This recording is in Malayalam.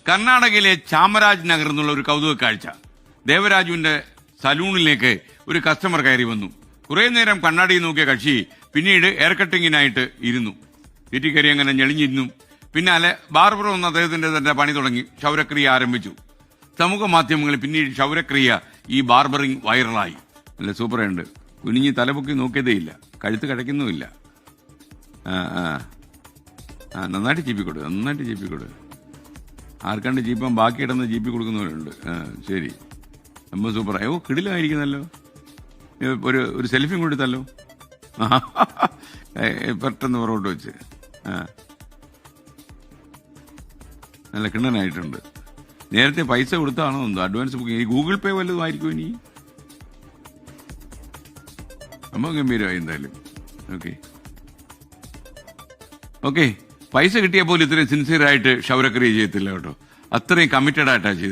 കർണാടകയിലെ ചാമരാജ് നഗർ എന്നുള്ള ഒരു കൗതുക കാഴ്ച. ദേവരാജുവിന്റെ സലൂണിലേക്ക് ഒരു കസ്റ്റമർ കയറി വന്നു. കുറെ നേരം കണ്ണാടി നോക്കിയ കക്ഷി പിന്നീട് എയർ കട്ടിങ്ങിനായിട്ട് ഇരുന്നു. ചുറ്റി കയറി അങ്ങനെ ഞെളിഞ്ഞിരുന്നു. പിന്നാലെ ബാർബർ വന്ന് അദ്ദേഹത്തിന്റെ തന്നെ പണി തുടങ്ങി. ക്ഷൗരക്രിയ ആരംഭിച്ചു. സമൂഹ മാധ്യമങ്ങളിൽ പിന്നീട് ക്ഷൗരക്രിയ ഈ ബാർബറിംഗ് വൈറലായി. നല്ല സൂപ്പറുണ്ട്. കുനിഞ്ഞ് തലപൊക്കി നോക്കിയതേയില്ല, കഴുത്ത് കടയ്ക്കുന്നുമില്ല. നന്നായിട്ട് ചീപ്പിക്കൊടു. ആർക്കണ്ട് ചീപ്പാൻ ബാക്കിയിടുന്ന ചീപ്പി കൊടുക്കുന്നവരുണ്ട്. ശരി, ரொம்ப സൂപ്പറായി. ഓ, കിടിലായിരിക്കുന്നല്ലോ. ഒരു സെൽഫിയും കൊടുത്തല്ലോ. പെട്ടെന്ന് പുറകോട്ട് വെച്ച് നല്ല കിണ്ണനായിട്ടുണ്ട്. നേരത്തെ പൈസ കൊടുത്താണോ എന്തോ അഡ്വാൻസ് ബുക്കിംഗ്? ഈ ഗൂഗിൾ പേ വല്ലതും ആയിരിക്കും ഇനി. നമ്മൾ ഗംഭീരമായി എന്തായാലും. ഓക്കെ പൈസ കിട്ടിയ പോലും ഇത്രയും സിൻസിയറായിട്ട് ക്ഷൗരക്രിയ ചെയ്യത്തില്ല കേട്ടോ. അത്രയും കമ്മിറ്റഡ് ആയിട്ടാണ് ചെയ്തത്.